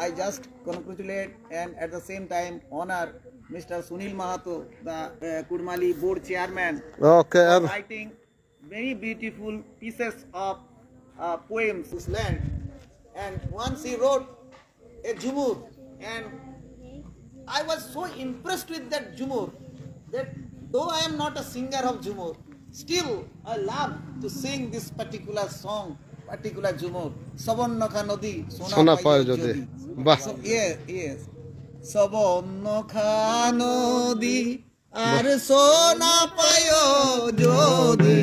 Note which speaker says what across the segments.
Speaker 1: I just congratulate and at the same time honor Mr. Sunil Mahato, the Kudmali board chairman,
Speaker 2: Okay.
Speaker 1: for writing very beautiful pieces of poems this land. And once he wrote a Jumur, and I was so impressed with that Jumur that though I am not a singer of Jumur, still I love to sing this particular song, particular Jumur. Sabonnakha Nodi Sona Payo Jodi. So, yes. Sabonnakha Nodi ar Sona Payo Jodi.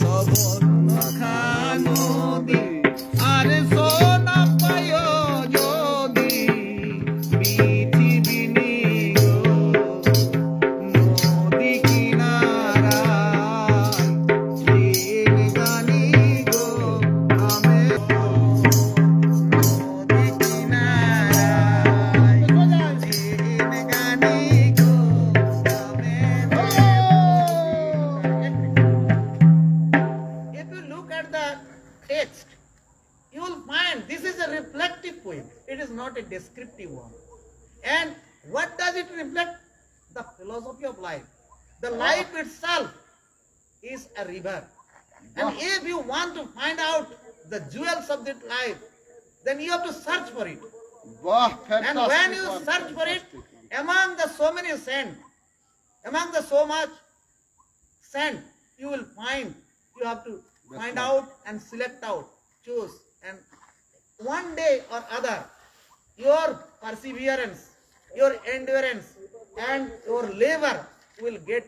Speaker 1: Sabonnakha Nodi ar Sona Payo Jodi. Text, you will find this is a reflective poem. It is not a descriptive one. And what does it reflect? The philosophy of life. The life itself is a river. And if you want to find out the jewels of that life, then you have to search for it. And when you search for it, among the so many sand, among the so much sand, you will find, you have to find out and select out, choose, and one day or other, your perseverance, your endurance, and your labor will get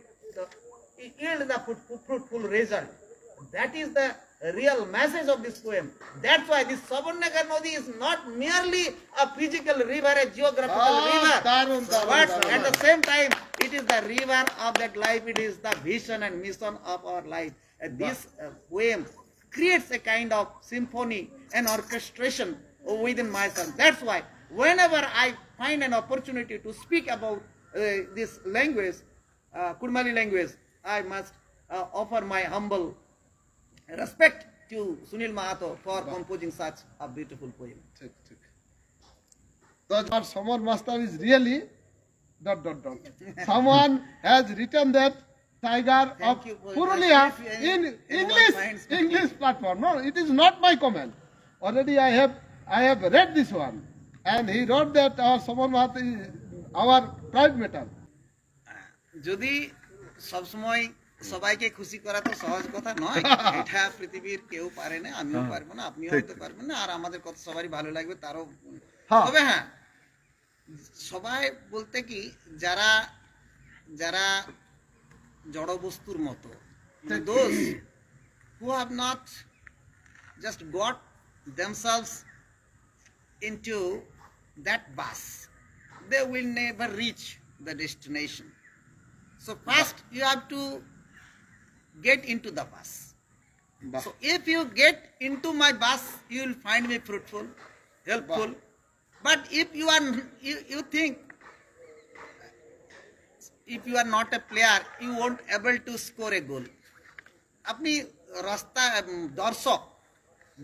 Speaker 1: yield the fruitful result. That is the real message of this poem. That's why this Sabonnakha Nodi is not merely a physical river, a geographical river, but at the same time, it is the river of that life. It is the vision and mission of our life. This poem creates a kind of symphony and orchestration within myself. That's why whenever I find an opportunity to speak about this language, Kudmali language, I must offer my humble respect to Sunil Mahato for composing such a beautiful poem.
Speaker 2: So our Samar Master is really ... Someone has written that Tiger of Purulia in English platform. No, it is not my comment. Already I have read this one, and he wrote that our Samar Mahato is our private matter.
Speaker 1: Jodi sab samoy সবাইকে খুশি করা তো সহজ কথা নয়, এটা পৃথিবীর কেউ পারে না, আমিও পারবো না, আপনিও হতে পারবেন না, আর আমাদের কথা সবারই ভালো লাগবে তারও। তবে হ্যাঁ, সবাই বলতে কি যারা যারা জড় বস্তুর মতো, those who have not just got themselves into that bus, they will never reach the destination. So first you have to get into the bus. So if you get into my bus, you will find me fruitful, helpful. But if you are, you think, if you are not a player, you won't able to score a goal. আপনি রাস্তা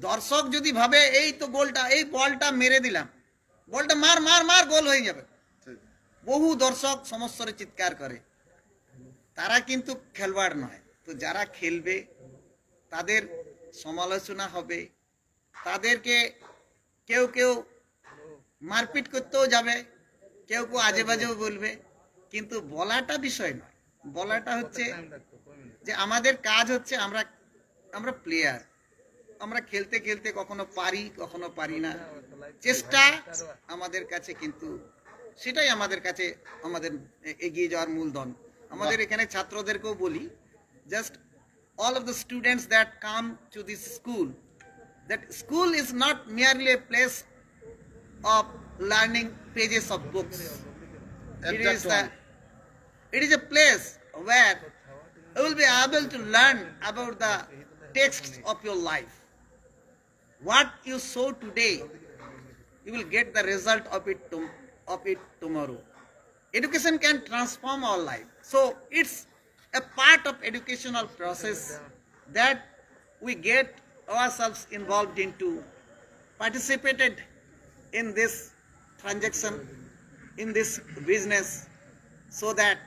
Speaker 1: দর্শক যদি ভাবে এই তো গোলটা, এই বলটা মেরে দিলাম, বলটা মার গোল হয়ে যাবে, বহু দর্শক সমস্যারে চিৎকার করে, তারা কিন্তু খেলোয়াড় নয়। তো যারা খেলবে তাদের সমালোচনা হবে, তাদেরকে কেউ মারপিট করতেও যাবে, কেউ আজে বাজেও বলবে, কিন্তু বলাটা বিষয় নয়। বলাটা হচ্ছে যে আমাদের কাজ হচ্ছে আমরা প্লেয়ার, আমরা খেলতে খেলতে কখনো পারি কখনো পারি না, চেষ্টা আমাদের কাছে, কিন্তু সেটাই আমাদের কাছে আমাদের এগিয়ে যাওয়ার মূলধন। আমাদের এখানে ছাত্রদেরকেও বলি, just all of the students that come to this school, that school is not merely a place of learning pages of books. It is a place where you will be able to learn about the texts of your life. What you sow today, you will get the result of it tomorrow. Education can transform our life. So it's a part of educational process that we get ourselves involved into, participated in this transaction, in this business, so that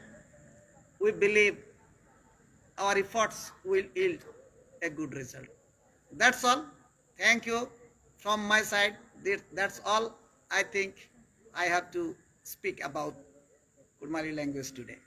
Speaker 1: we believe our efforts will yield a good result. That's all. Thank you from my side. That's all I think I have to speak about Kurmali language today.